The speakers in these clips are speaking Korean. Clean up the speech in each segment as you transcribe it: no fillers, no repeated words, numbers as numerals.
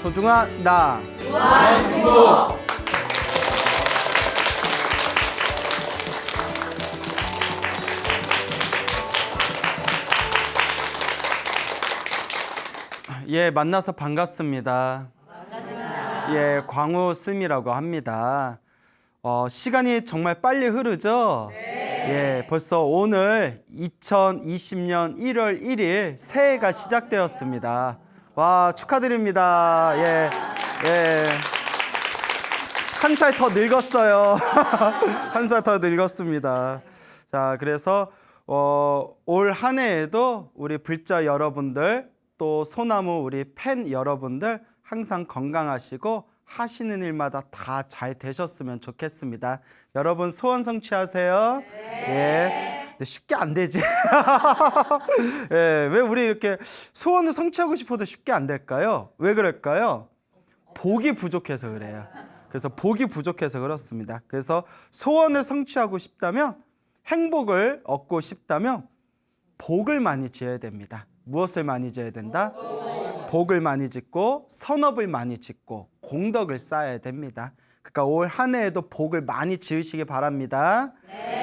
소중한 나 무한행복. 예, 만나서 반갑습니다. 예, 광우스미라고 합니다. 시간이 정말 빨리 흐르죠? 예, 벌써 오늘 2020년 1월 1일 새해가 시작되었습니다. 와, 축하드립니다. 예, 예. 한 살 더 늙었어요. 한 살 더 늙었습니다. 자, 그래서 올 한 해에도 우리 불자 여러분들 또 소나무 우리 팬 여러분들 항상 건강하시고 하시는 일마다 다 잘 되셨으면 좋겠습니다. 여러분 소원 성취하세요. 예. 근데 쉽게 안 되지. 예, 왜 우리 이렇게 소원을 성취하고 싶어도 쉽게 안 될까요? 왜 그럴까요? 복이 부족해서 그래요. 그래서 복이 부족해서 그렇습니다. 그래서 소원을 성취하고 싶다면, 행복을 얻고 싶다면 복을 많이 지어야 됩니다. 무엇을 많이 지어야 된다? 복을 많이 짓고 선업을 많이 짓고 공덕을 쌓아야 됩니다. 그러니까 올 한 해에도 복을 많이 지으시기 바랍니다. 네.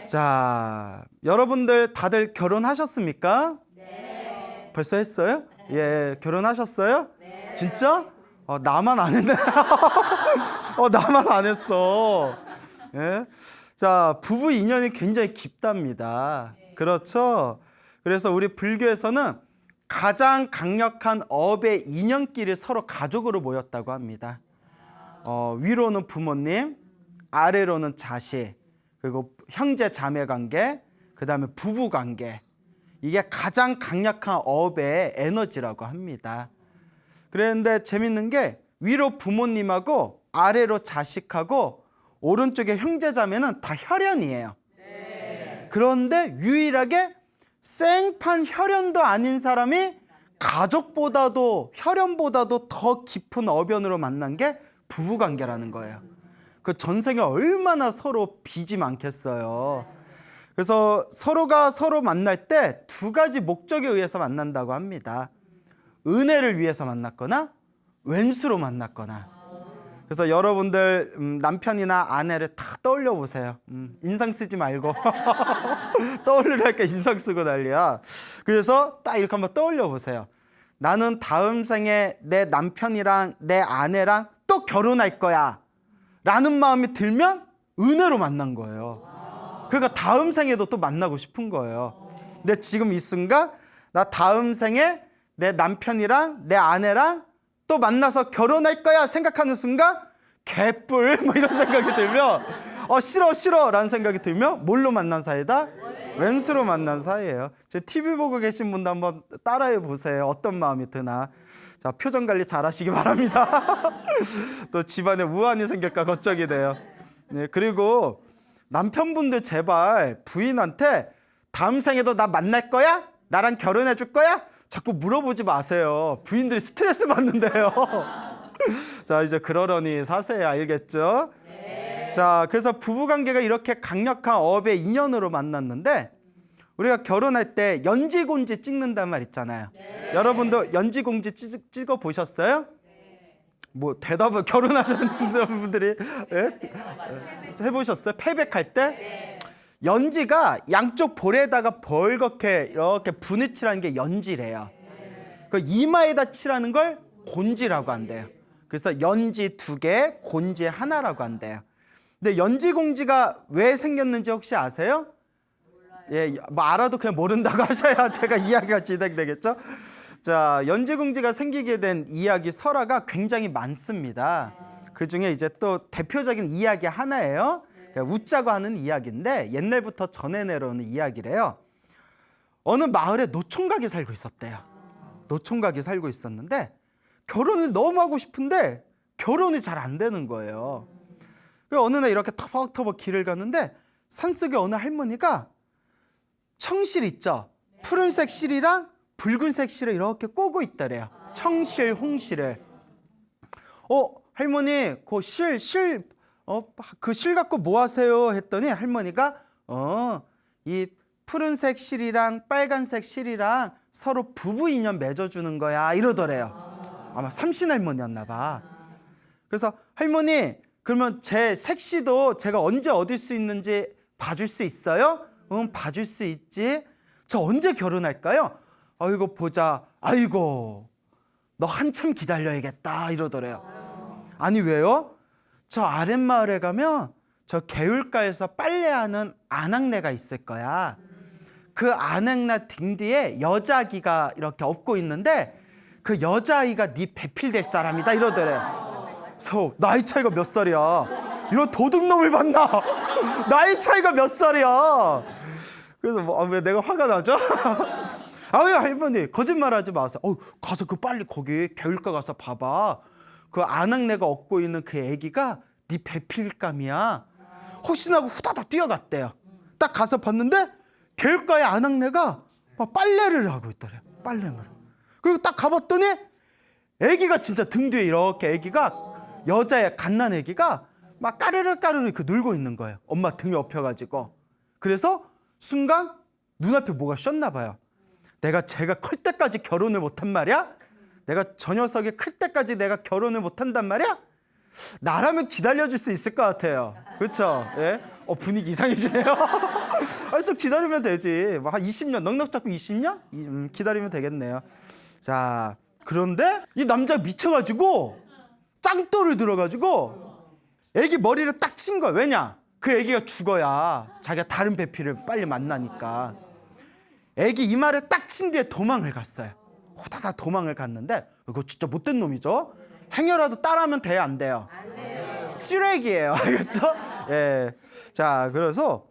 자, 여러분들 다들 결혼하셨습니까? 네. 벌써 했어요? 예, 결혼하셨어요? 네. 진짜? 나만 안 했네. 나만 안 했어. 예? 자, 부부 인연이 굉장히 깊답니다. 그렇죠? 그래서 우리 불교에서는 가장 강력한 업의 인연끼리 서로 가족으로 모였다고 합니다. 위로는 부모님, 아래로는 자식, 그리고 형제 자매 관계, 그 다음에 부부 관계. 이게 가장 강력한 업의 에너지라고 합니다. 그런데 재밌는 게 위로 부모님하고 아래로 자식하고 오른쪽에 형제 자매는 다 혈연이에요. 그런데 유일하게 생판 혈연도 아닌 사람이 가족보다도 혈연보다도 더 깊은 어변으로 만난 게 부부관계라는 거예요. 그 전생에 얼마나 서로 빚이 많겠어요. 그래서 서로가 서로 만날 때 두 가지 목적에 의해서 만난다고 합니다. 은혜를 위해서 만났거나 왼수로 만났거나. 그래서 여러분들 남편이나 아내를 다 떠올려 보세요. 인상 쓰지 말고 떠올리려니까 인상 쓰고 난리야. 그래서 딱 이렇게 한번 떠올려 보세요. 나는 다음 생에 내 남편이랑 내 아내랑 또 결혼할 거야 라는 마음이 들면 은혜로 만난 거예요. 그러니까 다음 생에도 또 만나고 싶은 거예요. 근데 지금 이 순간 나 다음 생에 내 남편이랑 내 아내랑 또 만나서 결혼할 거야 생각하는 순간 개뿔 뭐 이런 생각이 들면 싫어 라는 생각이 들면 뭘로 만난 사이다? 왼수로 만난 사이예요. 제 TV 보고 계신 분도 한번 따라해 보세요. 어떤 마음이 드나. 자, 표정 관리 잘 하시기 바랍니다. 또 집안에 우환이 생길까 걱정이 돼요. 네, 그리고 남편분들 제발 부인한테 다음 생에도 나 만날 거야? 나랑 결혼해 줄 거야? 자꾸 물어보지 마세요. 부인들이 스트레스 받는데요. 자, 이제 그러려니 사세요. 알겠죠? 네. 자, 그래서 부부관계가 이렇게 강력한 업의 인연으로 만났는데 우리가 결혼할 때 연지공지 찍는단 말 있잖아요. 네. 여러분도 연지공지 찍어 보셨어요? 네. 뭐 대답을 결혼하셨는 분들이 해보셨어요? 패백할 때? 네. 연지가 양쪽 볼에다가 벌겋게 이렇게 분을 칠하는 게 연지래요. 그 이마에다 칠하는 걸 곤지라고 한대요. 그래서 연지 2개, 곤지 하나라고 한대요. 근데 연지공지가 왜 생겼는지 혹시 아세요? 예, 뭐 알아도 그냥 모른다고 하셔야 제가 이야기가 진행되겠죠? 자, 연지공지가 생기게 된 이야기 설화가 굉장히 많습니다. 그 중에 이제 또 대표적인 이야기 하나예요. 웃자고 하는 이야기인데 옛날부터 전해 내려오는 이야기래요. 어느 마을에 노총각이 살고 있었대요. 노총각이 살고 있었는데 결혼을 너무 하고 싶은데 결혼이 잘 안 되는 거예요. 어느 날 이렇게 터벅터벅 길을 가는데 산속에 어느 할머니가 청실 있죠? 푸른색 실이랑 붉은색 실을 이렇게 꼬고 있다래요. 청실, 홍실을. 할머니 그 그 실 갖고 뭐 하세요? 했더니 할머니가 이 푸른색 실이랑 빨간색 실이랑 서로 부부 인연 맺어주는 거야 이러더래요. 아마 삼신 할머니였나 봐. 그래서 할머니, 그러면 제 색시도 제가 언제 얻을 수 있는지 봐줄 수 있어요? 응, 봐줄 수 있지. 저 언제 결혼할까요? 아이고 보자. 아이고 너 한참 기다려야겠다 이러더래요. 아니 왜요? 저 아랫마을에 가면 저 개울가에서 빨래하는 아낙네가 있을 거야. 그 아낙네 등 뒤에 여자아기가 이렇게 업고 있는데 그 여자아이가 네 배필 될 사람이다 이러더래. 그래서 나이 차이가 몇 살이야? 이런 도둑놈을 봤나? 나이 차이가 몇 살이야? 그래서 왜 내가 화가 나죠? 아유 할머니 거짓말하지 마세요. 가서 그 빨리 거기 개울가 가서 봐봐. 그 아낙네가 업고 있는 그 애기가 네 배필감이야. 혹시나 하고 후다닥 뛰어갔대요. 딱 가서 봤는데 개울가에 아낙네가 막 빨래를 하고 있더래요. 빨래를. 그리고 딱 가봤더니 애기가 진짜 등 뒤에 이렇게 애기가 여자의 갓난 애기가 막 까르르 이렇게 놀고 있는 거예요. 엄마 등에 업혀가지고. 그래서 순간 눈앞에 뭐가 셨나 봐요. 제가 클 때까지 결혼을 못한 말이야? 내가 저 녀석이 클 때까지 내가 결혼을 못한단 말이야? 나라면 기다려줄 수 있을 것 같아요. 그렇죠? 예? 분위기 이상해지네요. 아니 좀 기다리면 되지. 한 20년 넉넉 잡고 20년? 기다리면 되겠네요. 자, 그런데 이 남자가 미쳐가지고 짱돌을 들어가지고 애기 머리를 딱 친 거야. 왜냐? 그 애기가 죽어야 자기가 다른 배필을 빨리 만나니까. 애기 이마를 딱 친 뒤에 도망을 갔어요. 후다닥 도망을 갔는데 이거 진짜 못된 놈이죠. 행여라도 따라하면 돼요, 안 돼요? 안 돼요. 쓰레기예요. 알겠죠? 예. 자, 그래서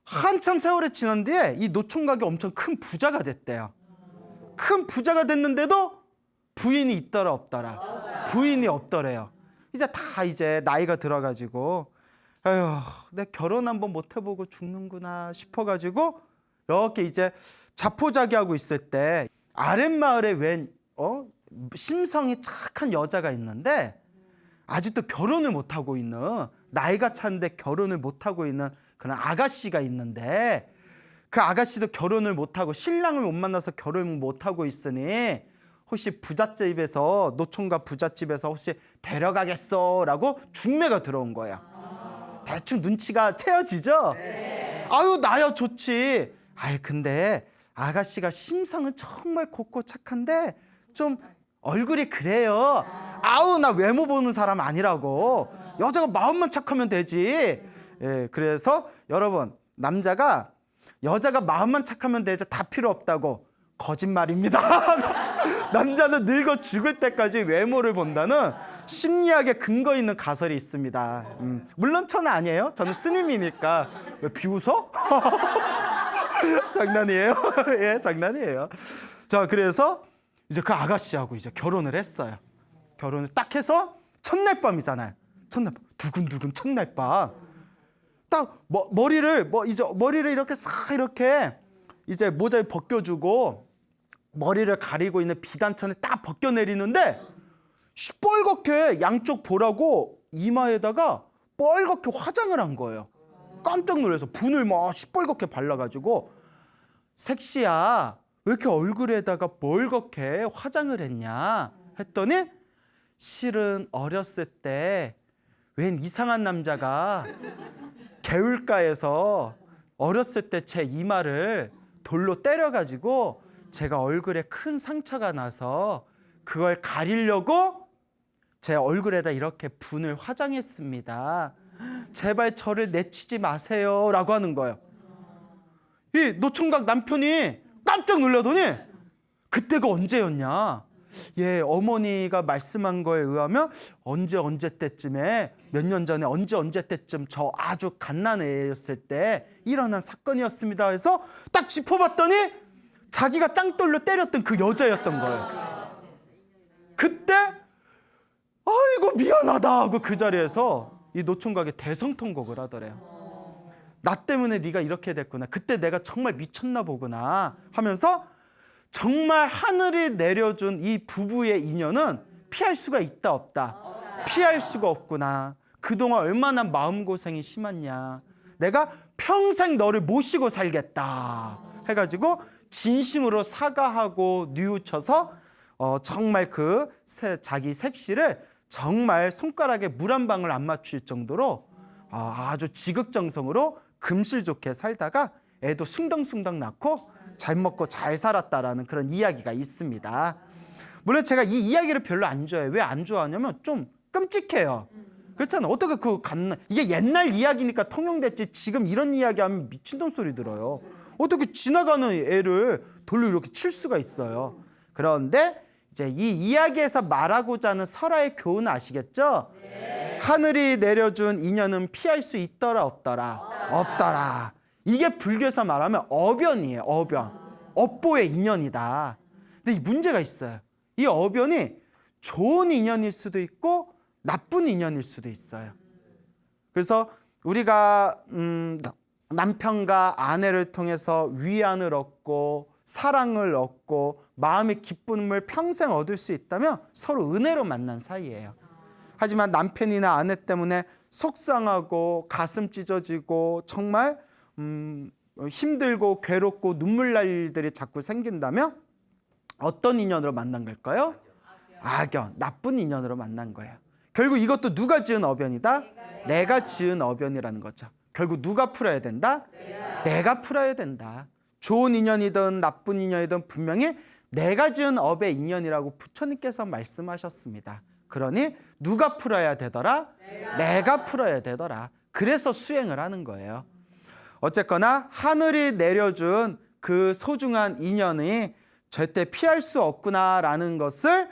한참 세월이 지난 뒤에 이 노총각이 엄청 큰 부자가 됐대요. 큰 부자가 됐는데도 부인이 있더라 없더라? 부인이 없더래요. 이제 나이가 들어가지고 아휴, 내 결혼 한번 못 해보고 죽는구나 싶어가지고 이렇게 이제 자포자기하고 있을 때 아랫마을에 웬 심성이 착한 여자가 있는데 아직도 결혼을 못하고 있는 나이가 찼는데 결혼을 못하고 있는 그런 아가씨가 있는데 그 아가씨도 결혼을 못하고 신랑을 못 만나서 결혼을 못하고 있으니 혹시 부잣집에서 노총각 부잣집에서 혹시 데려가겠어? 라고 중매가 들어온 거야. 대충 눈치가 채워지죠? 네. 아유 나야 좋지. 아유 근데 아가씨가 심성은 정말 곱고 착한데 좀 얼굴이 그래요. 아우 나 외모 보는 사람 아니라고. 여자가 마음만 착하면 되지. 예, 그래서 여러분 남자가 여자가 마음만 착하면 되지 다 필요 없다고. 거짓말입니다. 남자는 늙어 죽을 때까지 외모를 본다는 심리학에 근거 있는 가설이 있습니다. 물론 저는 아니에요. 저는 스님이니까. 왜 비웃어? 장난이에요. 예, 장난이에요. 자, 그래서 이제 그 아가씨하고 이제 결혼을 했어요. 결혼을 딱 해서 첫날 밤이잖아요. 첫날 두근두근 첫날 밤. 딱 머리를 이렇게 싹 이렇게 이제 모자에 벗겨주고 머리를 가리고 있는 비단천에 딱 벗겨내리는데 시뻘겋게 양쪽 보라고 이마에다가 뻘겋게 화장을 한 거예요. 깜짝 놀라서 분을 막 시뻘겋게 발라가지고 색시야 왜 이렇게 얼굴에다가 멀겋게 화장을 했냐 했더니 실은 어렸을 때 웬 이상한 남자가 개울가에서 어렸을 때 제 이마를 돌로 때려가지고 제가 얼굴에 큰 상처가 나서 그걸 가리려고 제 얼굴에다 이렇게 분을 화장했습니다. 제발 저를 내치지 마세요 라고 하는 거예요. 이 노총각 남편이 깜짝 놀라더니 그때가 언제였냐. 예, 어머니가 말씀한 거에 의하면 언제 때쯤에 몇 년 전에 언제 때쯤 저 아주 갓난애였을 때 일어난 사건이었습니다 해서 딱 짚어봤더니 자기가 짱돌로 때렸던 그 여자였던 거예요. 그때 아이고 미안하다 하고 그 자리에서 이 노총각이 대성통곡을 하더래요. 나 때문에 네가 이렇게 됐구나. 그때 내가 정말 미쳤나 보구나 하면서 정말 하늘이 내려준 이 부부의 인연은 피할 수가 있다 없다. 피할 수가 없구나. 그동안 얼마나 마음고생이 심했냐. 내가 평생 너를 모시고 살겠다 해가지고 진심으로 사과하고 뉘우쳐서 정말 자기 색시를 정말 손가락에 물 한 방울 안 맞출 정도로 아주 지극정성으로 금실 좋게 살다가 애도 숭덩숭덩 낳고 잘 먹고 잘 살았다라는 그런 이야기가 있습니다. 물론 제가 이 이야기를 별로 안 좋아해요. 왜 안 좋아하냐면 좀 끔찍해요. 그렇잖아. 어떻게 이게 옛날 이야기니까 통용됐지 지금 이런 이야기하면 미친놈 소리 들어요. 어떻게 지나가는 애를 돌로 이렇게 칠 수가 있어요. 그런데 이제 이 이야기에서 말하고자 하는 설화의 교훈 아시겠죠? 네. 하늘이 내려준 인연은 피할 수 있더라 없더라? 없더라. 이게 불교에서 말하면 어변이에요. 어변. 업보의 인연이다. 근데 이 문제가 있어요. 이 어변이 좋은 인연일 수도 있고 나쁜 인연일 수도 있어요. 그래서 우리가 남편과 아내를 통해서 위안을 얻고 사랑을 얻고 마음의 기쁨을 평생 얻을 수 있다면 서로 은혜로 만난 사이예요. 하지만 남편이나 아내 때문에 속상하고 가슴 찢어지고 정말 힘들고 괴롭고 눈물 날 일들이 자꾸 생긴다면 어떤 인연으로 만난 걸까요? 악연, 나쁜 인연으로 만난 거예요. 결국 이것도 누가 지은 어변이다? 내가 지은 어변이라는 거죠. 결국 누가 풀어야 된다? 내가 풀어야 된다. 좋은 인연이든 나쁜 인연이든 분명히 내가 지은 업의 인연이라고 부처님께서 말씀하셨습니다. 그러니 누가 풀어야 되더라? 내가 풀어야 되더라. 그래서 수행을 하는 거예요. 어쨌거나 하늘이 내려준 그 소중한 인연이 절대 피할 수 없구나라는 것을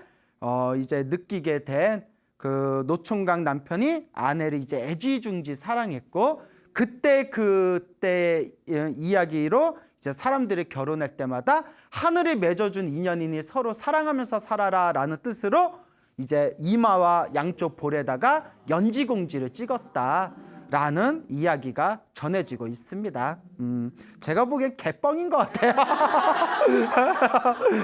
이제 느끼게 된 그 노총각 남편이 아내를 이제 애지중지 사랑했고 그때 이야기로 이제 사람들이 결혼할 때마다 하늘이 맺어준 인연이니 서로 사랑하면서 살아라라는 뜻으로 이제 이마와 양쪽 볼에다가 연지공지를 찍었다라는 이야기가 전해지고 있습니다. 제가 보기엔 개뻥인 것 같아요.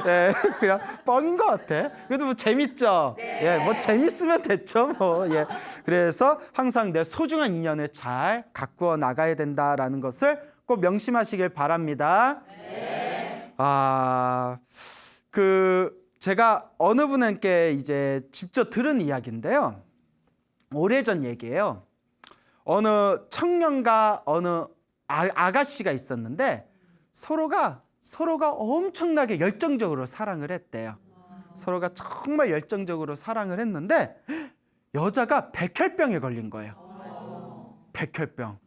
예, 그냥 뻥인 것 같아. 그래도 뭐 재밌죠. 예, 뭐 재밌으면 됐죠. 뭐 예. 그래서 항상 내 소중한 인연을 잘 가꾸어 나가야 된다라는 것을 꼭 명심하시길 바랍니다. 제가 어느 분께 이제 직접 들은 이야기인데요. 오래전 얘기예요. 어느 청년과 어느 아가씨가 있었는데 서로가 엄청나게 열정적으로 사랑을 했대요. 서로가 정말 열정적으로 사랑을 했는데 여자가 백혈병에 걸린 거예요. 백혈병.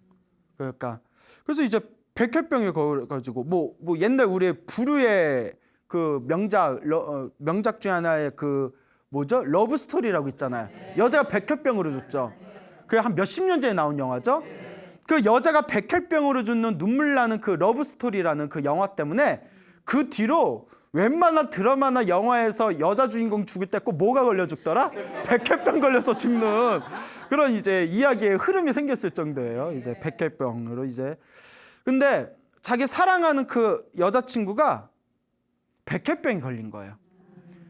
그래서 이제 백혈병에 걸려가지고 뭐 옛날 우리 불후의 그 명작 중에 하나의 러브 스토리라고 있잖아요. 여자가 백혈병으로 죽죠. 그게 한 몇십 년 전에 나온 영화죠. 그 여자가 백혈병으로 죽는 눈물 나는 그 러브 스토리라는 그 영화 때문에 그 뒤로 웬만한 드라마나 영화에서 여자 주인공 죽을 때 꼭 뭐가 걸려 죽더라? 백혈병 걸려서 죽는 그런 이제 이야기의 흐름이 생겼을 정도예요. 이제 백혈병으로 이제. 근데 자기 사랑하는 그 여자친구가 백혈병이 걸린 거예요.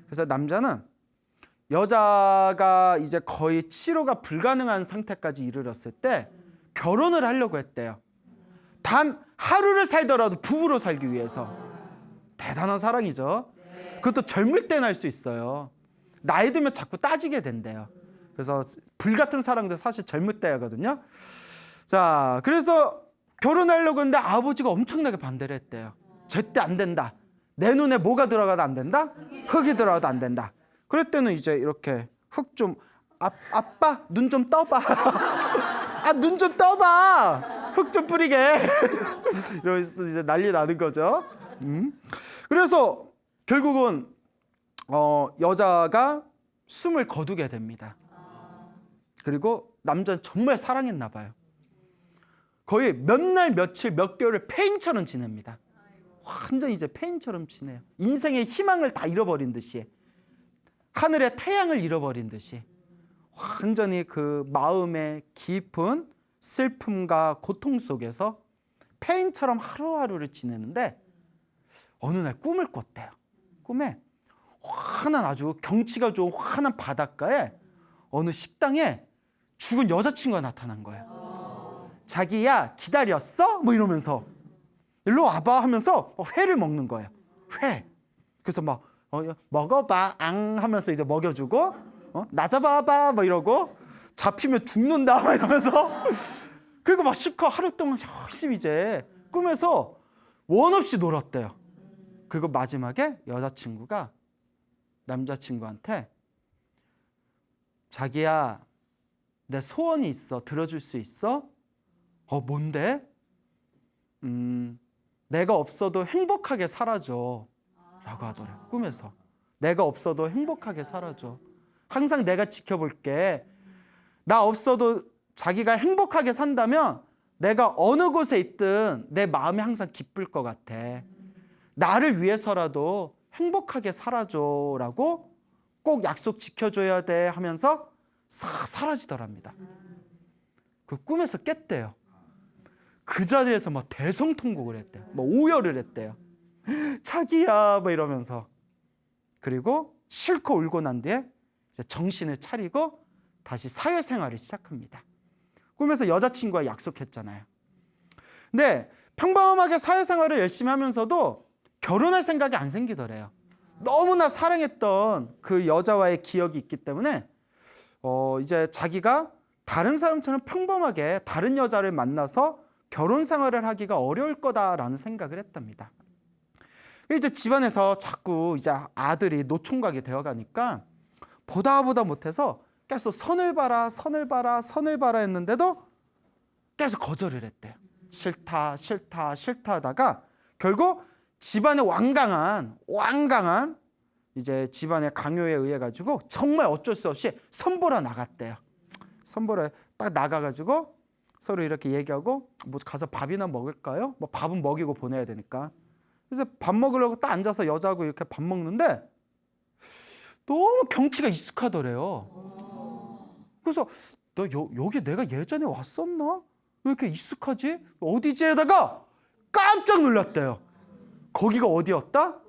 그래서 남자는 여자가 이제 거의 치료가 불가능한 상태까지 이르렀을 때 결혼을 하려고 했대요. 단 하루를 살더라도 부부로 살기 위해서. 대단한 사랑이죠. 그것도 젊을 때는 할 수 있어요. 나이 들면 자꾸 따지게 된대요. 그래서 불같은 사랑도 사실 젊을 때거든요. 자, 그래서 결혼하려고 했는데 아버지가 엄청나게 반대를 했대요. 절대 안 된다. 내 눈에 뭐가 들어가도 안 된다? 흙이 들어가도 안 된다. 그럴 때는 이제 이렇게 흙 좀 아빠 눈 좀 떠봐. 눈 좀 떠봐. 흙 좀 뿌리게. 이러면서 이제 난리 나는 거죠. 그래서 결국은 여자가 숨을 거두게 됩니다. 그리고 남자는 정말 사랑했나 봐요. 거의 몇 날 며칠 몇 개월을 폐인처럼 지냅니다. 완전 이제 폐인처럼 지내요. 인생의 희망을 다 잃어버린 듯이, 하늘의 태양을 잃어버린 듯이 완전히 그 마음의 깊은 슬픔과 고통 속에서 폐인처럼 하루하루를 지내는데 어느 날 꿈을 꿨대요. 꿈에 환한 아주 경치가 좋은 환한 바닷가에 어느 식당에 죽은 여자친구가 나타난 거예요. 자기야 기다렸어? 뭐 이러면서 일로 와봐 하면서 회를 먹는 거예요. 회. 그래서 막 먹어봐 앙 하면서 이제 먹여주고 나 잡아봐 뭐 이러고 잡히면 죽는다 막 이러면서 그리고 막 실컷 하루 동안 열심히 이제 꿈에서 원 없이 놀았대요. 그리고 마지막에 여자친구가 남자친구한테 자기야 내 소원이 있어. 들어줄 수 있어? 뭔데? 내가 없어도 행복하게 살아줘 라고 하더래. 꿈에서 내가 없어도 행복하게 살아줘. 항상 내가 지켜볼게. 나 없어도 자기가 행복하게 산다면 내가 어느 곳에 있든 내 마음이 항상 기쁠 것 같아. 나를 위해서라도 행복하게 살아줘 라고 꼭 약속 지켜줘야 돼 하면서 싹 사라지더랍니다. 그 꿈에서 깼대요. 그 자리에서 막 대성통곡을 했대요. 막 오열을 했대요. 자기야 뭐 이러면서. 그리고 실컷 울고 난 뒤에 이제 정신을 차리고 다시 사회생활을 시작합니다. 꿈에서 여자친구와 약속했잖아요. 근데 평범하게 사회생활을 열심히 하면서도 결혼할 생각이 안 생기더래요. 너무나 사랑했던 그 여자와의 기억이 있기 때문에 이제 자기가 다른 사람처럼 평범하게 다른 여자를 만나서 결혼 생활을 하기가 어려울 거다라는 생각을 했답니다. 이제 집안에서 자꾸 이제 아들이 노총각이 되어가니까 보다 못해서 계속 선을 봐라 했는데도 계속 거절을 했대요. 싫다 하다가 결국 집안의 완강한 이제 집안의 강요에 의해 가지고 정말 어쩔 수 없이 선보러 나갔대요. 선보러 딱 나가가지고 서로 이렇게 얘기하고 뭐 가서 밥이나 먹을까요? 뭐 밥은 먹이고 보내야 되니까. 그래서 밥 먹으려고 딱 앉아서 여자하고 이렇게 밥 먹는데 너무 경치가 익숙하더래요. 그래서 너 여기 내가 예전에 왔었나? 왜 이렇게 익숙하지? 어디지? 하다가 깜짝 놀랐대요. 거기가 어디였다?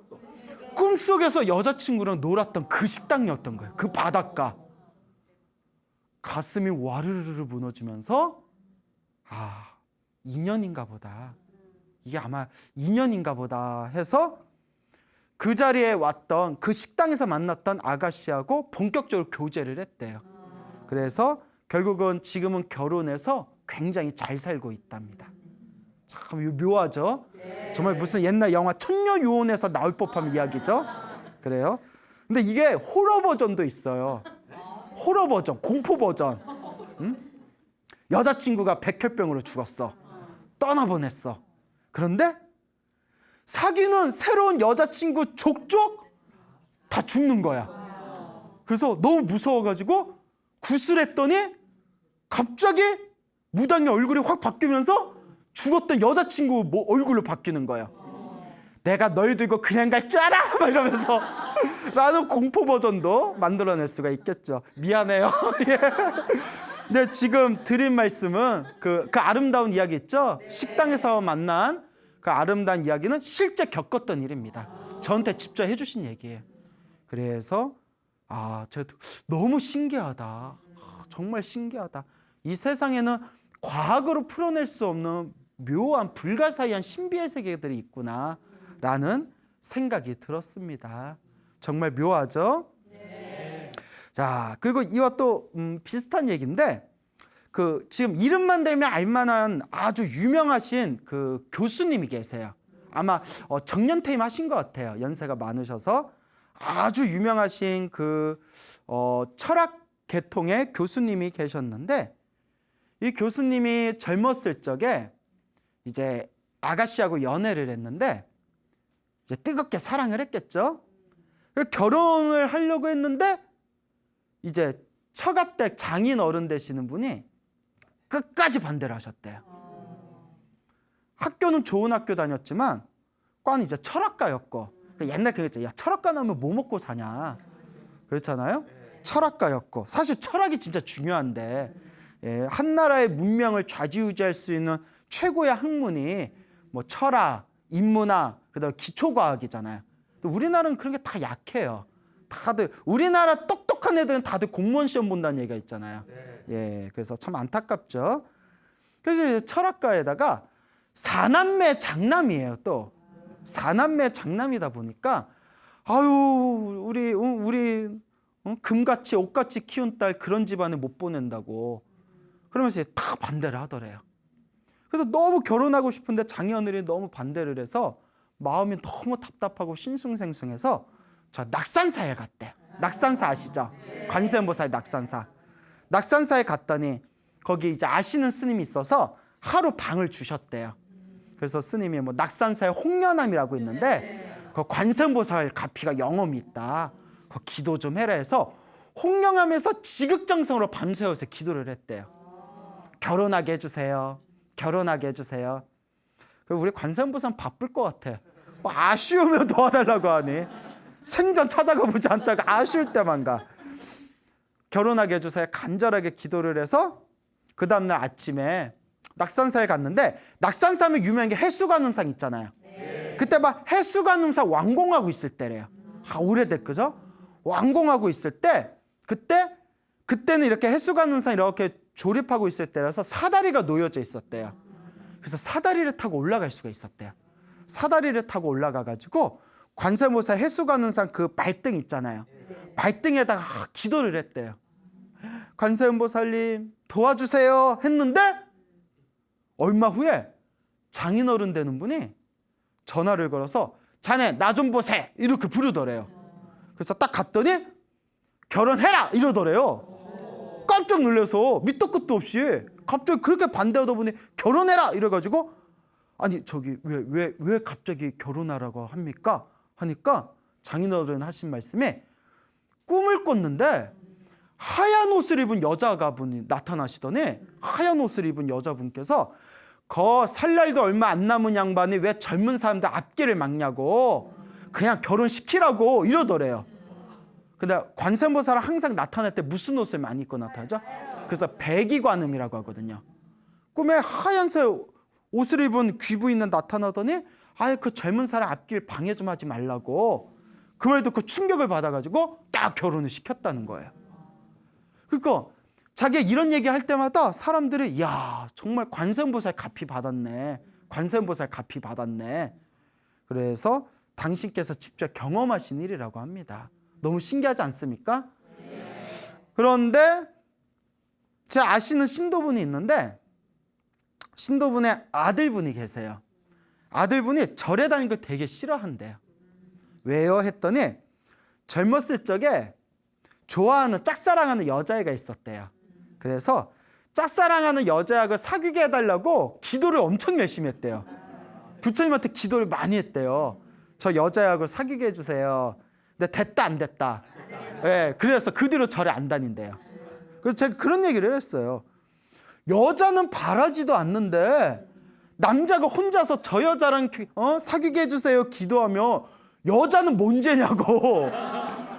꿈속에서 여자친구랑 놀았던 그 식당이었던 거예요. 그 바닷가. 가슴이 와르르르 무너지면서 인연인가 보다. 이게 아마 인연인가 보다 해서 그 자리에 왔던 그 식당에서 만났던 아가씨하고 본격적으로 교제를 했대요. 그래서 결국은 지금은 결혼해서 굉장히 잘 살고 있답니다. 참 묘하죠? 정말 무슨 옛날 영화 천녀유혼에서 나올 법한 이야기죠? 그래요? 근데 이게 호러 버전도 있어요. 호러 버전, 공포 버전. 여자친구가 백혈병으로 죽었어. 떠나보냈어. 그런데 사귀는 새로운 여자친구 족족 다 죽는 거야. 그래서 너무 무서워가지고 구슬했더니 갑자기 무당의 얼굴이 확 바뀌면서 죽었던 여자친구 얼굴로 바뀌는 거예요. 내가 널 두고 그냥 갈 줄 알아! 막 이러면서 라는 공포 버전도 만들어낼 수가 있겠죠. 미안해요. 예. 근데 지금 드린 말씀은 그 아름다운 이야기 있죠? 식당에서 만난 그 아름다운 이야기는 실제 겪었던 일입니다. 저한테 직접 해주신 얘기예요. 그래서 제가 너무 신기하다. 정말 신기하다. 이 세상에는 과학으로 풀어낼 수 없는 묘한 불가사의한 신비의 세계들이 있구나라는 생각이 들었습니다. 정말 묘하죠? 네. 자, 그리고 이와 또 비슷한 얘기인데 지금 이름만 대면 알만한 아주 유명하신 그 교수님이 계세요. 아마 정년퇴임 하신 것 같아요. 연세가 많으셔서 아주 유명하신 철학 계통의 교수님이 계셨는데 이 교수님이 젊었을 적에 이제 아가씨하고 연애를 했는데 이제 뜨겁게 사랑을 했겠죠. 결혼을 하려고 했는데 이제 처가댁 장인 어른 되시는 분이 끝까지 반대를 하셨대요. 학교는 좋은 학교 다녔지만 과는 이제 철학과였고 옛날 그랬죠. 야, 철학과 나오면 뭐 먹고 사냐 그렇잖아요. 철학과였고 사실 철학이 진짜 중요한데 한 나라의 문명을 좌지우지할 수 있는 최고의 학문이 뭐 철학, 인문학, 그다음 기초과학이잖아요. 우리나라는 그런 게 다 약해요. 다들 우리나라 똑똑한 애들은 다들 공무원 시험 본다는 얘기가 있잖아요. 예, 그래서 참 안타깝죠. 그래서 철학과에다가 사남매 장남이에요. 또 사남매 장남이다 보니까 아유 우리 금같이 옷같이 키운 딸 그런 집안에 못 보낸다고 그러면서 다 반대를 하더래요. 그래서 너무 결혼하고 싶은데 장인어른이 너무 반대를 해서 마음이 너무 답답하고 싱숭생숭해서 저 낙산사에 갔대요. 낙산사 아시죠? 관세음보살 낙산사. 낙산사에 갔더니 거기 이제 아시는 스님이 있어서 하루 방을 주셨대요. 그래서 스님이 뭐 낙산사에 홍련암이라고 있는데 그 관세음보살 가피가 영험이 있다. 그 기도 좀 해라 해서 홍련암에서 지극정성으로 밤새워서 기도를 했대요. 결혼하게 해주세요. 결혼하게 해주세요. 그리고 우리 관세음보살 바쁠 것 같아. 뭐 아쉬우면 도와달라고 하니 생전 찾아가 보지 않다가 아쉬울 때만 가. 결혼하게 해주세요. 간절하게 기도를 해서 그 다음날 아침에 낙산사에 갔는데 낙산사 하면 유명한 게 해수관음상 있잖아요. 그때 막 해수관음상 완공하고 있을 때래요. 오래됐 그죠? 완공하고 있을 때 그때는 이렇게 해수관음상 이렇게 조립하고 있을 때라서 사다리가 놓여져 있었대요. 그래서 사다리를 타고 올라갈 수가 있었대요. 사다리를 타고 올라가가지고 관세음보살 해수관음상 그 발등 있잖아요. 발등에다가 기도를 했대요. 관세음보살님 도와주세요 했는데 얼마 후에 장인어른 되는 분이 전화를 걸어서 자네 나 좀 보세 이렇게 부르더래요. 그래서 딱 갔더니 결혼해라 이러더래요. 깜짝 놀라서 밑도 끝도 없이 갑자기 그렇게 반대하다 보니 결혼해라 이래가지고 아니 저기 왜 갑자기 결혼하라고 합니까? 하니까 장인어른 하신 말씀에 꿈을 꿨는데 하얀 옷을 입은 여자가분이 나타나시더니 하얀 옷을 입은 여자분께서 살 날도 얼마 안 남은 양반이 왜 젊은 사람들 앞길을 막냐고 그냥 결혼시키라고 이러더래요. 근데 관세음보살은 항상 나타날 때 무슨 옷을 많이 입고 나타나죠? 그래서 백이관음이라고 하거든요. 꿈에 하얀색 옷을 입은 귀부인은 나타나더니 아예 그 젊은 사람 앞길 방해 좀 하지 말라고 그 말 듣고 충격을 받아가지고 딱 결혼을 시켰다는 거예요. 그러니까 자기가 이런 얘기 할 때마다 사람들이 야 정말 관세음보살 가피 받았네. 관세음보살 가피 받았네. 그래서 당신께서 직접 경험하신 일이라고 합니다. 너무 신기하지 않습니까? 그런데 제가 아시는 신도분이 있는데 신도분의 아들분이 계세요. 아들분이 절에 다니는 걸 되게 싫어한대요. 왜요? 했더니 젊었을 적에 좋아하는 짝사랑하는 여자애가 있었대요. 그래서 짝사랑하는 여자애가 사귀게 해달라고 기도를 엄청 열심히 했대요. 부처님한테 기도를 많이 했대요. 저 여자애하고 사귀게 해주세요. 근데 됐다 안 됐다. 네, 그래서 그 뒤로 절에 안 다닌대요. 그래서 제가 그런 얘기를 했어요. 여자는 바라지도 않는데 남자가 혼자서 저 여자랑 사귀게 해주세요 기도하며 여자는 뭔 죄냐고.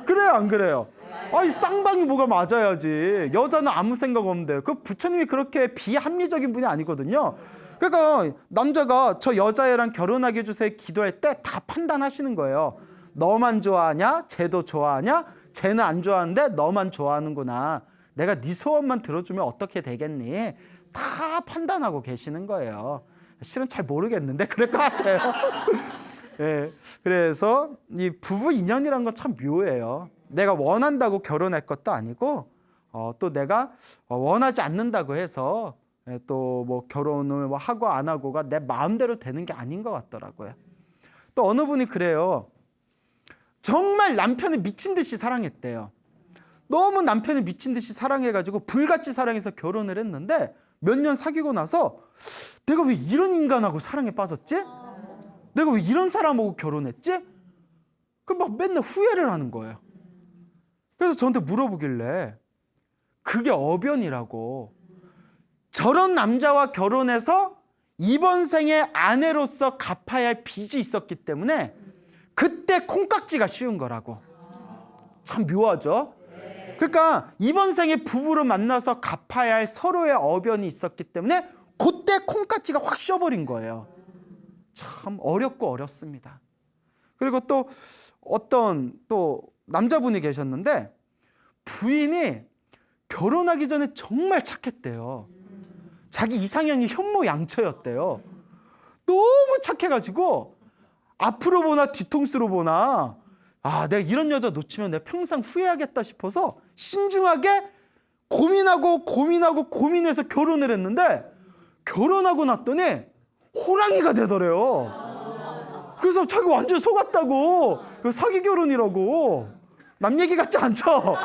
그래요 안 그래요? 아니 쌍방이 뭐가 맞아야지. 여자는 아무 생각 없는데 그 부처님이 그렇게 비합리적인 분이 아니거든요. 그러니까 남자가 저 여자애랑 결혼하게 해주세요 기도할 때 다 판단하시는 거예요. 너만 좋아하냐? 쟤도 좋아하냐? 쟤는 안 좋아하는데 너만 좋아하는구나. 내가 네 소원만 들어주면 어떻게 되겠니? 다 판단하고 계시는 거예요. 실은 잘 모르겠는데 그럴 것 같아요. 네, 그래서 이 부부 인연이란 건 참 묘해요. 내가 원한다고 결혼할 것도 아니고 또 내가 원하지 않는다고 해서 또 뭐 결혼을 뭐 하고 안 하고가 내 마음대로 되는 게 아닌 것 같더라고요. 또 어느 분이 그래요. 정말 남편을 미친 듯이 사랑했대요. 너무 남편을 미친 듯이 사랑해가지고 불같이 사랑해서 결혼을 했는데 몇 년 사귀고 나서 내가 왜 이런 인간하고 사랑에 빠졌지? 내가 왜 이런 사람하고 결혼했지? 그 막 맨날 후회를 하는 거예요. 그래서 저한테 물어보길래 그게 어변이라고. 저런 남자와 결혼해서 이번 생에 아내로서 갚아야 할 빚이 있었기 때문에 그때 콩깍지가 씌운 거라고. 참 묘하죠? 그러니까 이번 생에 부부로 만나서 갚아야 할 서로의 어변이 있었기 때문에 그때 콩깍지가 확 씌워버린 거예요. 참 어렵고 어렵습니다. 그리고 또 어떤 또 남자분이 계셨는데 부인이 결혼하기 전에 정말 착했대요. 자기 이상형이 현모양처였대요. 너무 착해가지고 앞으로 보나 뒤통수로 보나 아, 내가 이런 여자 놓치면 내가 평생 후회하겠다 싶어서 신중하게 고민해서 결혼을 했는데 결혼하고 났더니 호랑이가 되더래요. 그래서 자기 완전 속았다고. 사기 결혼이라고. 남 얘기 같지 않죠?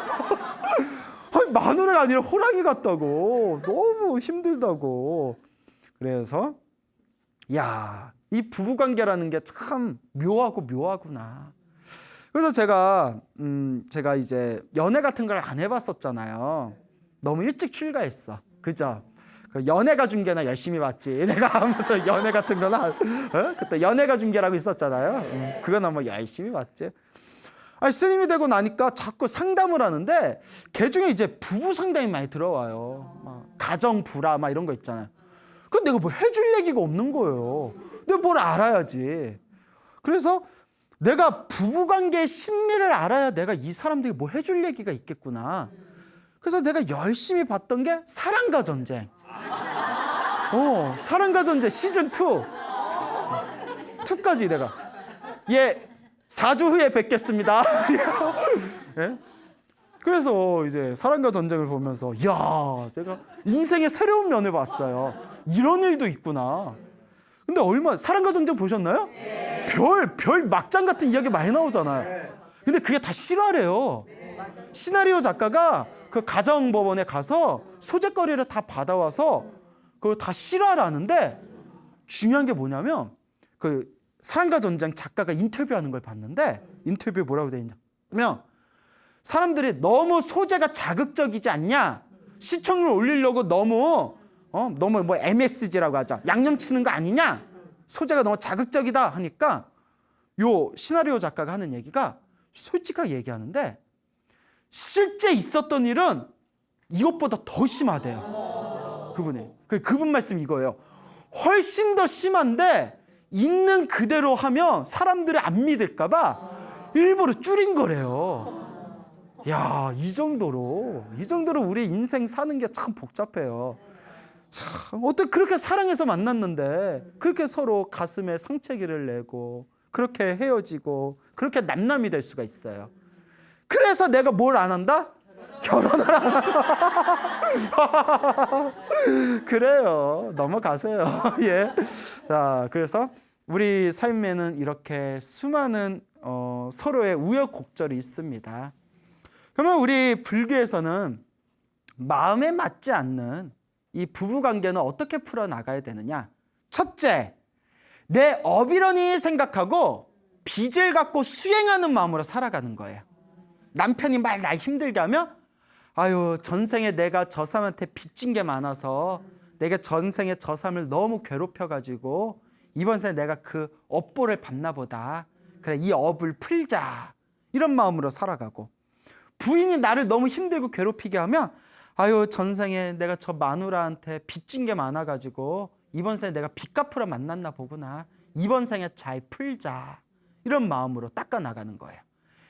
아니, 마누라가 아니라 호랑이 같다고. 너무 힘들다고. 그래서 야, 이 부부관계라는 게 참 묘하구나. 그래서 제가 이제 연애 같은 걸 안 해봤었잖아요. 너무 일찍 출가했어. 그죠? 연애가 중계나 열심히 봤지. 내가 무슨 연애 같은 거나 그때 연애가 중계라고 있었잖아요. 그거나 뭐 열심히 봤지. 아니, 스님이 되고 나니까 자꾸 상담을 하는데 그 중에 이제 부부 상담이 많이 들어와요. 막 가정 불화 막 이런 거 있잖아요. 근데 내가 뭐 해줄 얘기가 없는 거예요. 내가 뭘 알아야지. 그래서 내가 부부관계의 심리를 알아야 내가 이 사람들에게 뭐 해줄 얘기가 있겠구나. 그래서 내가 열심히 봤던 게 사랑과 전쟁. 사랑과 전쟁 시즌 2까지 내가 4주 후에 뵙겠습니다. 예? 그래서 이제 사랑과 전쟁을 보면서 제가 인생의 새로운 면을 봤어요. 이런 일도 있구나. 근데 사랑과 전쟁 보셨나요? 네. 별 막장 같은 이야기 많이 나오잖아요. 근데 그게 다 실화래요. 시나리오 작가가 그 가정법원에 가서 소재거리를 다 받아와서 그거 다 실화라는데 중요한 게 뭐냐면 그 사랑과 전쟁 작가가 인터뷰하는 걸 봤는데 인터뷰에 뭐라고 돼 있냐면 사람들이 너무 소재가 자극적이지 않냐? 시청률 올리려고 너무 뭐 MSG라고 하자. 양념치는 거 아니냐? 소재가 너무 자극적이다 하니까 요 시나리오 작가가 하는 얘기가 솔직하게 얘기하는데 실제 있었던 일은 이것보다 더 심하대요. 그분 말씀 이거예요. 훨씬 더 심한데 있는 그대로 하면 사람들이 안 믿을까 봐 일부러 줄인 거래요. 야, 이 정도로 우리 인생 사는 게 참 복잡해요. 참 어떻게 그렇게 사랑해서 만났는데 그렇게 서로 가슴에 상처기를 내고 그렇게 헤어지고 그렇게 남남이 될 수가 있어요. 그래서 내가 뭘 안 한다? 결혼을 안 한다. 그래요. 넘어가세요. 예. 자, 그래서 우리 삶에는 이렇게 수많은 서로의 우여곡절이 있습니다. 그러면 우리 불교에서는 마음에 맞지 않는 이 부부관계는 어떻게 풀어나가야 되느냐? 첫째, 내 업이러니 생각하고 빚을 갖고 수행하는 마음으로 살아가는 거예요. 남편이 말 날 힘들게 하면 아유, 전생에 내가 저 사람한테 빚진 게 많아서 내가 전생에 저 사람을 너무 괴롭혀가지고 이번 생에 내가 그 업보를 받나 보다. 그래, 이 업을 풀자. 이런 마음으로 살아가고, 부인이 나를 너무 힘들고 괴롭히게 하면 아유, 전생에 내가 저 마누라한테 빚진 게 많아가지고 이번 생에 내가 빚 갚으러 만났나 보구나. 이번 생에 잘 풀자. 이런 마음으로 닦아나가는 거예요.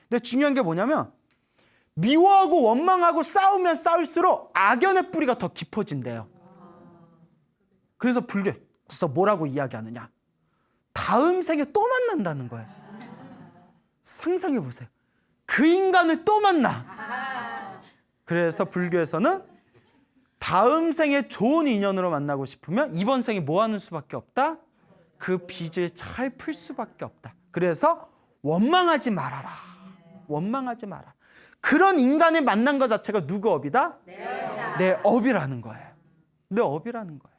근데 중요한 게 뭐냐면 미워하고 원망하고 싸우면 싸울수록 악연의 뿌리가 더 깊어진대요. 그래서 불교에서 뭐라고 이야기하느냐? 다음 생에 또 만난다는 거예요. 상상해 보세요. 그 인간을 또 만나. 그래서 불교에서는 다음 생에 좋은 인연으로 만나고 싶으면 이번 생에 뭐 하는 수밖에 없다? 그 빚을 잘 풀 수밖에 없다. 그래서 원망하지 말아라. 원망하지 마라. 그런 인간을 만난 것 자체가 누구 업이다? 내 업이라는 거예요. 내 업이라는 거예요.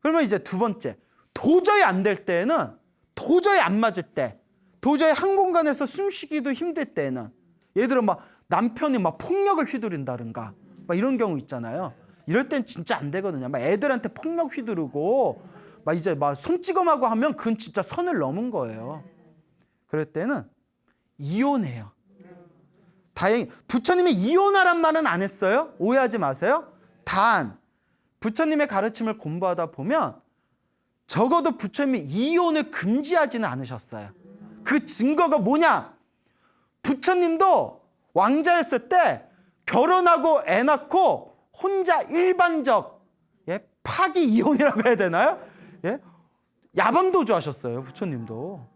그러면 이제 두 번째, 도저히 안 될 때에는, 도저히 안 맞을 때, 도저히 한 공간에서 숨쉬기도 힘들 때에는, 예를 들어 막 남편이 막 폭력을 휘두른다든가 막 이런 경우 있잖아요. 이럴 땐 진짜 안 되거든요. 막 애들한테 폭력 휘두르고 막 이제 막 손찌검하고 하면 그건 진짜 선을 넘은 거예요. 그럴 때는 이혼해요. 다행히 부처님이 이혼하란 말은 안 했어요. 오해하지 마세요. 단 부처님의 가르침을 공부하다 보면 적어도 부처님이 이혼을 금지하지는 않으셨어요. 그 증거가 뭐냐? 부처님도 왕자였을 때 결혼하고 애 낳고 혼자 일반적 파기 이혼이라고 해야 되나요? 야방도주 하셨어요. 부처님도.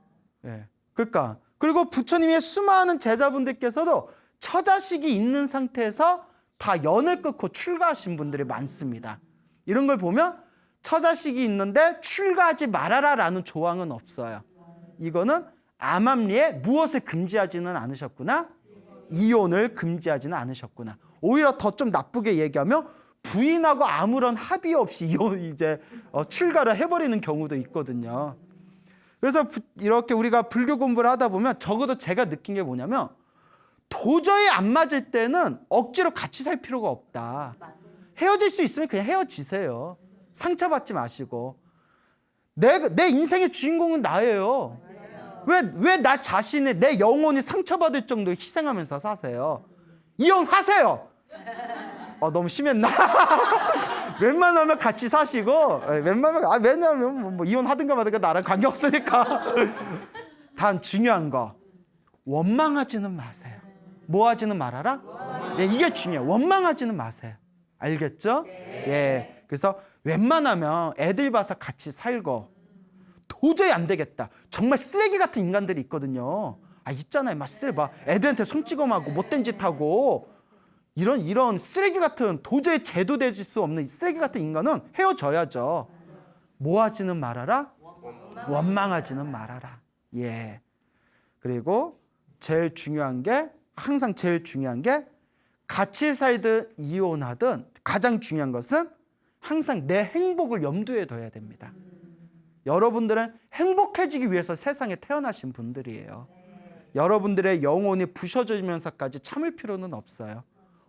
그러니까 그리고 부처님의 수많은 제자분들께서도 처자식이 있는 상태에서 다 연을 끊고 출가하신 분들이 많습니다. 이런 걸 보면 처자식이 있는데 출가하지 말아라라는 조항은 없어요. 이거는 암암리에 무엇을 금지하지는 않으셨구나? 이혼을 금지하지는 않으셨구나. 오히려 더 좀 나쁘게 얘기하면 부인하고 아무런 합의 없이 출가를 해버리는 경우도 있거든요. 그래서 이렇게 우리가 불교 공부를 하다 보면 적어도 제가 느낀 게 뭐냐면 도저히 안 맞을 때는 억지로 같이 살 필요가 없다. 헤어질 수 있으면 그냥 헤어지세요. 상처받지 마시고. 내 인생의 주인공은 나예요. 왜 나 자신의 내 영혼이 상처받을 정도로 희생하면서 사세요? 이혼하세요. 너무 심했나? 웬만하면 같이 사시고, 왜냐하면 뭐 이혼하든가 말든가 나랑 관계없으니까. 단 중요한 거, 원망하지는 마세요. 뭐 하지는 말아라? 예, 이게 중요해요. 원망하지는 마세요. 알겠죠? 예. 그래서 웬만하면 애들 봐서 같이 살고, 도저히 안 되겠다. 정말 쓰레기 같은 인간들이 있거든요. 있잖아요. 막 애들한테 손찌검하고 못된 짓 하고, 이런 쓰레기 같은, 도저히 제도될 수 없는 쓰레기 같은 인간은 헤어져야죠. 뭐 하지는 말아라? 원망하지는 말아라. 예. 그리고 항상 제일 중요한 게 같이 살든 이혼하든 가장 중요한 것은 항상 내 행복을 염두에 둬야 됩니다. 여러분들은 행복해지기 위해서 세상에 태어나신 분들이에요. 여러분들의 영혼이 부셔지면서까지 참을 필요는 없어요.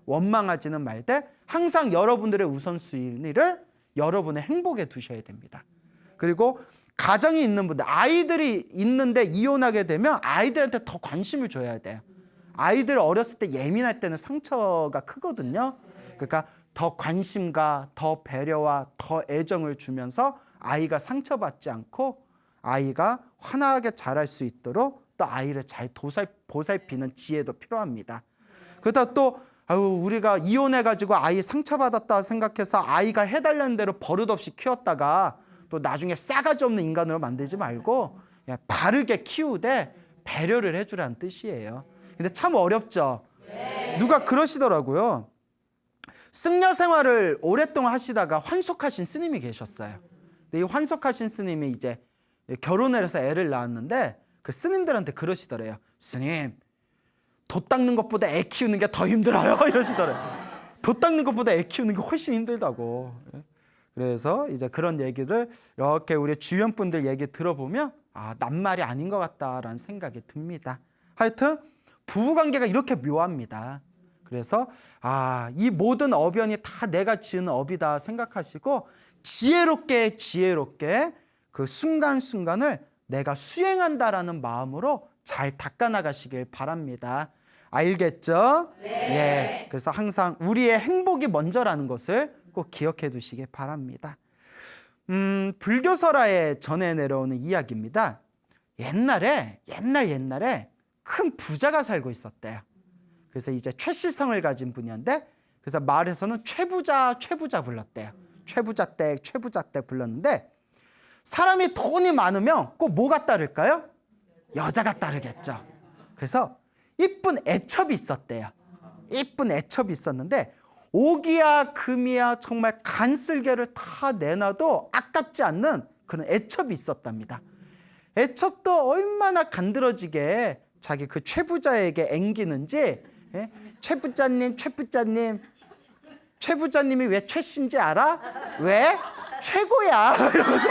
원망하지는 말되 항상 여러분들의 우선순위를 여러분의 행복에 두셔야 됩니다. 그리고 가정이 있는 분들, 아이들이 있는데 이혼하게 되면 아이들한테 더 관심을 줘야 돼요. 아이들 어렸을 때 예민할 때는 상처가 크거든요. 그러니까 더 관심과 더 배려와 더 애정을 주면서 아이가 상처받지 않고 아이가 환하게 자랄 수 있도록 또 아이를 잘 보살피는 지혜도 필요합니다. 그러다 또 우리가 이혼해가지고 아이 상처받았다 생각해서 아이가 해달라는 대로 버릇없이 키웠다가 또 나중에 싸가지 없는 인간으로 만들지 말고 그냥 바르게 키우되 배려를 해주라는 뜻이에요. 근데 참 어렵죠. 누가 그러시더라고요. 승려 생활을 오랫동안 하시다가 환속하신 스님이 계셨어요. 근데 이 환속하신 스님이 이제 결혼을 해서 애를 낳았는데 그 스님들한테 그러시더래요. 스님, 돛 닦는 것보다 애 키우는 게 더 힘들어요. 이러시더래요. 돛 닦는 것보다 애 키우는 게 훨씬 힘들다고. 그래서 이제 그런 얘기를 이렇게 우리 주변 분들 얘기 들어보면 낱말이 아닌 것 같다라는 생각이 듭니다. 하여튼 부부관계가 이렇게 묘합니다. 그래서 이 모든 어변이 다 내가 지은 업이다 생각하시고 지혜롭게 그 순간순간을 내가 수행한다라는 마음으로 잘 닦아나가시길 바랍니다. 알겠죠? 네. 예. 그래서 항상 우리의 행복이 먼저라는 것을 꼭 기억해 두시기 바랍니다. 불교설화에 전해 내려오는 이야기입니다. 옛날에 큰 부자가 살고 있었대요. 그래서 이제 최씨성을 가진 분이었는데 그래서 마을에서는 최부자 불렀대요. 최부자 댁 불렀는데 사람이 돈이 많으면 꼭 뭐가 따를까요? 여자가 따르겠죠. 그래서 이쁜 애첩이 있었대요. 이쁜 애첩이 있었는데 옥이야 금이야 정말 간쓸개를 다 내놔도 아깝지 않는 그런 애첩이 있었답니다. 애첩도 얼마나 간드러지게 자기 그 최부자에게 앵기는지 최부자님이 왜 최씨인지 알아? 왜? 최고야 이러면서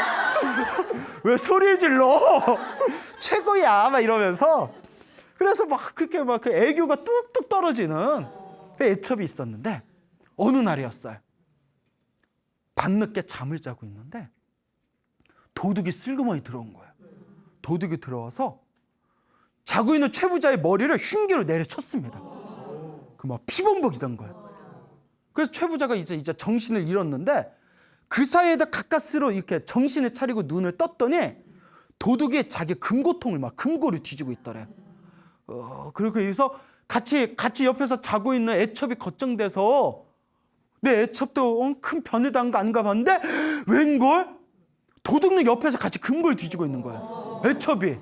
왜 소리를 질러? 최고야 막 이러면서 그래서 막 그렇게 막 그 애교가 뚝뚝 떨어지는 그 애첩이 있었는데 어느 날이었어요. 밤늦게 잠을 자고 있는데 도둑이 슬그머니 들어온 거예요. 도둑이 들어와서 자고 있는 최부자의 머리를 흉기로 내려쳤습니다. 그 막 피범벅이던 거예요. 그래서 최부자가 이제 정신을 잃었는데 그 사이에도 가까스로 이렇게 정신을 차리고 눈을 떴더니 도둑이 자기 금고통을 막 금고를 뒤지고 있더래요. 그리고 여기서 같이 옆에서 자고 있는 애첩이 걱정돼서 내 애첩도 큰 변을 당한 거 아닌가 봤는데 웬걸? 도둑놈 옆에서 같이 금고를 뒤지고 있는 거예요. 애첩이.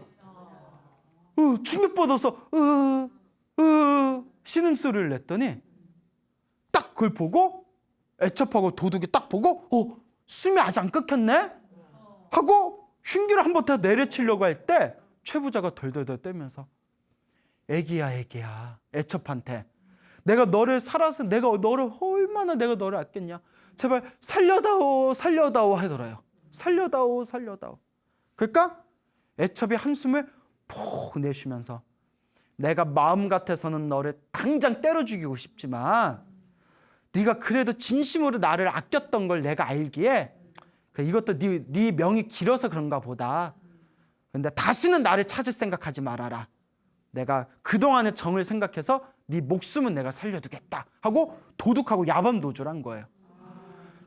충격받아서 신음소리를 냈더니 딱 그걸 보고 애첩하고 도둑이 딱 보고 숨이 아직 안 끊겼네 하고 흉기를 한 번 더 내려치려고 할 때 최부자가 덜덜덜 떨면서 애기야 애첩한테 내가 너를 살아서 내가 너를 얼마나 내가 너를 아꼈냐 제발 살려다오 하더래요. 살려다오. 그러니까 애첩이 한숨을 푹 내쉬면서 내가 마음 같아서는 너를 당장 때려 죽이고 싶지만 네가 그래도 진심으로 나를 아꼈던 걸 내가 알기에 이것도 네 명이 길어서 그런가 보다. 근데 다시는 나를 찾을 생각하지 말아라. 내가 그동안의 정을 생각해서 네 목숨은 내가 살려두겠다 하고 도둑하고 야밤노주를 한 거예요.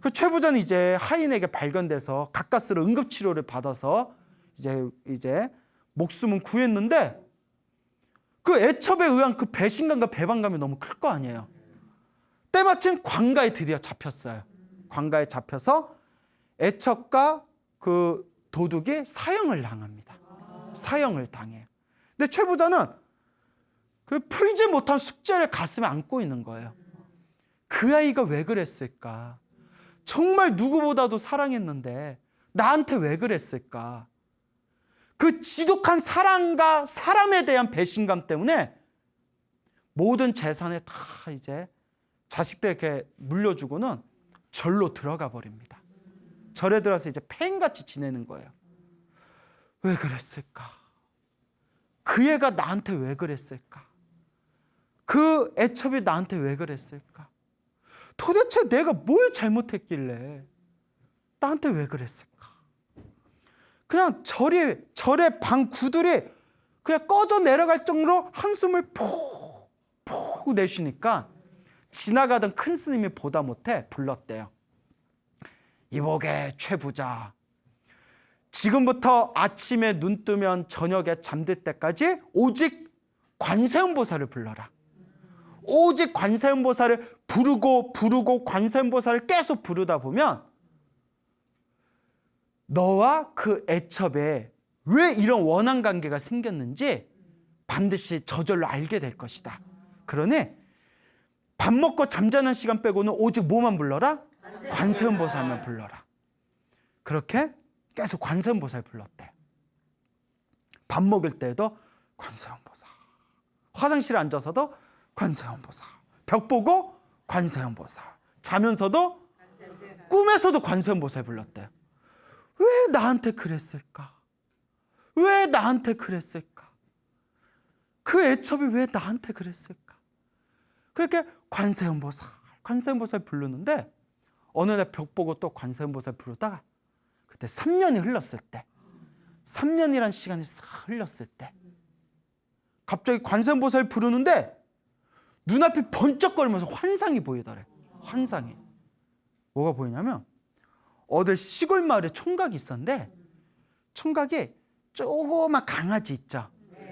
그 최부자는 이제 하인에게 발견돼서 가까스로 응급치료를 받아서 이제 목숨은 구했는데 그 애첩에 의한 그 배신감과 배반감이 너무 클 거 아니에요. 때마침 관가에 드디어 잡혔어요. 관가에 잡혀서 애첩과 그 도둑이 사형을 당합니다. 사형을 당해요. 근데 최부자는 그 풀지 못한 숙제를 가슴에 안고 있는 거예요. 그 아이가 왜 그랬을까? 정말 누구보다도 사랑했는데 나한테 왜 그랬을까? 그 지독한 사랑과 사람에 대한 배신감 때문에 모든 재산에 다 이제 자식들에게 물려주고는 절로 들어가 버립니다. 절에 들어서 이제 폐인같이 지내는 거예요. 왜 그랬을까? 그 애가 나한테 왜 그랬을까? 그 애첩이 나한테 왜 그랬을까? 도대체 내가 뭘 잘못했길래 나한테 왜 그랬을까? 그냥 절의 방 구들이 그냥 꺼져 내려갈 정도로 한숨을 푹 내쉬니까 지나가던 큰 스님이 보다 못해 불렀대요. 이보게 최부자, 지금부터 아침에 눈 뜨면 저녁에 잠들 때까지 오직 관세음보살을 불러라. 오직 관세음보살을 부르고 관세음보살을 계속 부르다 보면 너와 그 애첩에 왜 이런 원한 관계가 생겼는지 반드시 저절로 알게 될 것이다. 그러니 밥 먹고 잠자는 시간 빼고는 오직 뭐만 불러라? 관세음보살만 불러라. 그렇게 계속 관세음보살 불렀대. 밥 먹을 때도 관세음보살, 화장실에 앉아서도 관세음보살, 벽 보고 관세음보살, 자면서도 꿈에서도 관세음보살 불렀대. 왜 나한테 그랬을까? 왜 나한테 그랬을까? 그 애첩이 왜 나한테 그랬을까? 그렇게 관세음보살 부르는데 어느 날 벽 보고 또 관세음보살 부르다가 그때 3년이 흘렀을 때, 3년이란 시간이 싹 흘렀을 때 갑자기 관세음보살 부르는데 눈앞이 번쩍거리면서 환상이 보이더래. 환상이. 뭐가 보이냐면 어디 시골 마을에 총각이 있었는데 총각이 조그만 강아지 있죠.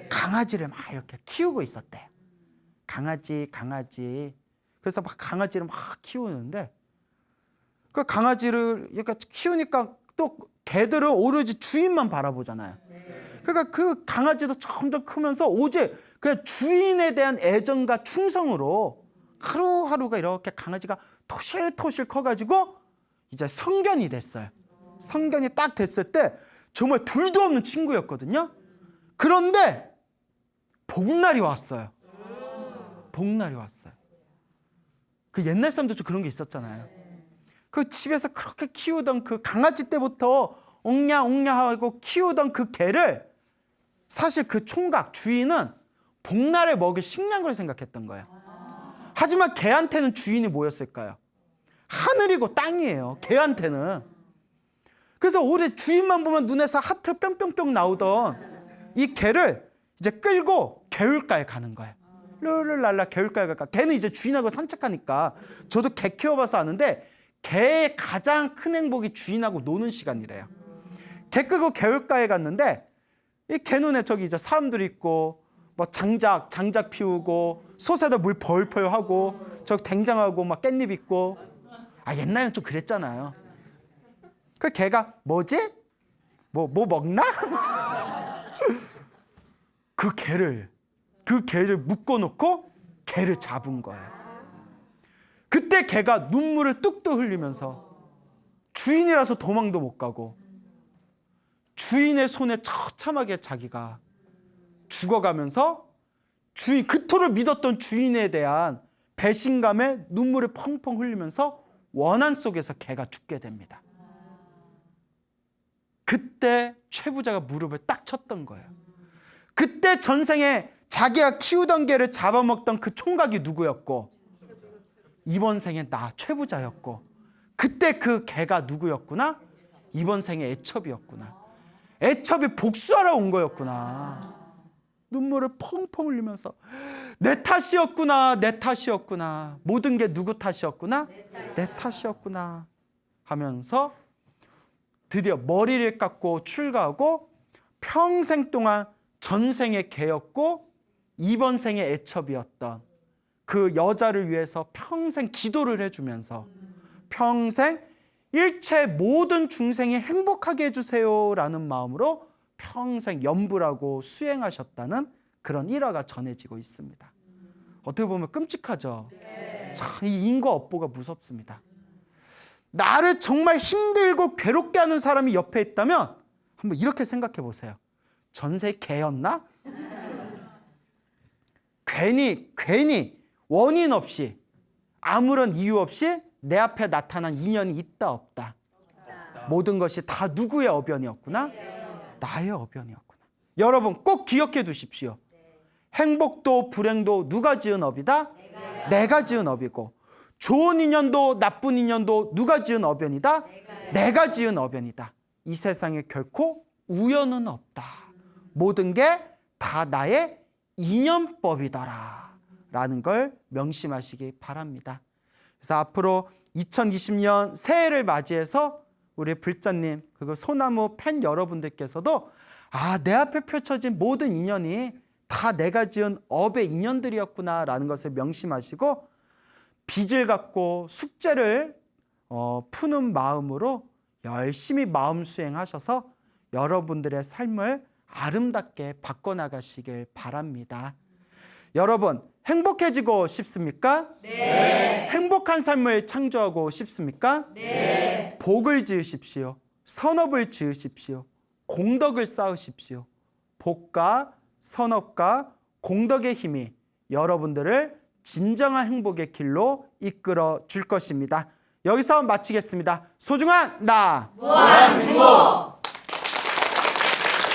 강아지를 막 이렇게 키우고 있었대. 강아지. 그래서 막 강아지를 막 키우는데 그 강아지를 이렇게 키우니까 또 개들은 오로지 주인만 바라보잖아요. 그러니까 그 강아지도 점점 크면서 오직 그냥 주인에 대한 애정과 충성으로 하루하루가 이렇게 강아지가 토실토실 커가지고 이제 성견이 됐어요. 성견이 딱 됐을 때 정말 둘도 없는 친구였거든요. 그런데 복날이 왔어요. 복날이 왔어요. 그 옛날 사람도 좀 그런 게 있었잖아요. 그 집에서 그렇게 키우던 그 강아지 때부터 옹냐옹냐하고 키우던 그 개를 사실 그 총각 주인은 복날을 먹일 식량으로 생각했던 거예요. 하지만 개한테는 주인이 뭐였을까요? 하늘이고 땅이에요. 개한테는. 그래서 오래 주인만 보면 눈에서 하트 뿅뿅뿅 나오던 이 개를 이제 끌고 개울가에 가는 거예요. 룰루랄라 개울가에 갈까. 개는 이제 주인하고 산책하니까 저도 개 키워봐서 아는데 개의 가장 큰 행복이 주인하고 노는 시간이래요. 개 끄고 개울가에 갔는데 이 개 눈에 저기 이제 사람들 있고 뭐 장작 피우고 솥에다 물 벌벌 하고 저 된장하고 막 깻잎 있고 옛날에는 좀 그랬잖아요. 그 개가 뭐지? 뭐 먹나? 그 개를 묶어놓고 개를 잡은 거예요. 그때 개가 눈물을 뚝뚝 흘리면서 주인이라서 도망도 못 가고 주인의 손에 처참하게 자기가 죽어가면서 그토록 믿었던 주인에 대한 배신감에 눈물을 펑펑 흘리면서 원한 속에서 개가 죽게 됩니다. 그때 최부자가 무릎을 딱 쳤던 거예요. 그때 전생에 자기가 키우던 개를 잡아먹던 그 총각이 누구였고, 이번 생에 나 최부자였고, 그때 그 개가 누구였구나? 이번 생에 애첩이었구나. 애첩이 복수하러 온 거였구나. 눈물을 펑펑 흘리면서 내 탓이었구나, 내 탓이었구나. 모든 게 누구 탓이었구나? 내 탓이었구나 하면서 드디어 머리를 깎고 출가하고 평생 동안 전생의 개였고 이번 생의 애첩이었던 그 여자를 위해서 평생 기도를 해주면서 평생 일체 모든 중생이 행복하게 해주세요라는 마음으로 평생 염불하고 수행하셨다는 그런 일화가 전해지고 있습니다. 어떻게 보면 끔찍하죠. 참, 이 인과 업보가 무섭습니다. 나를 정말 힘들고 괴롭게 하는 사람이 옆에 있다면 한번 이렇게 생각해 보세요. 전세 개였나? 괜히 원인 없이 아무런 이유 없이 내 앞에 나타난 인연이 있다 없다. 모든 것이 다 누구의 어변이었구나? 나의 어변이었구나. 여러분 꼭 기억해 두십시오. 행복도 불행도 누가 지은 업이다? 내가 지은 업이고, 좋은 인연도 나쁜 인연도 누가 지은 어변이다? 내가 지은 어변이다. 이 세상에 결코 우연은 없다. 모든 게 다 나의 인연법이더라 라는 걸 명심하시기 바랍니다. 그래서 앞으로 2020년 새해를 맞이해서 우리 불자님 그리고 소나무 팬 여러분들께서도 내 앞에 펼쳐진 모든 인연이 다 내가 지은 업의 인연들이었구나 라는 것을 명심하시고 빚을 갚고 숙제를 푸는 마음으로 열심히 마음 수행하셔서 여러분들의 삶을 아름답게 바꿔나가시길 바랍니다. 여러분 행복해지고 싶습니까? 네. 행복한 삶을 창조하고 싶습니까? 네. 복을 지으십시오. 선업을 지으십시오. 공덕을 쌓으십시오. 복과 선업과 공덕의 힘이 여러분들을 진정한 행복의 길로 이끌어 줄 것입니다. 여기서 마치겠습니다. 소중한 나 무한행복.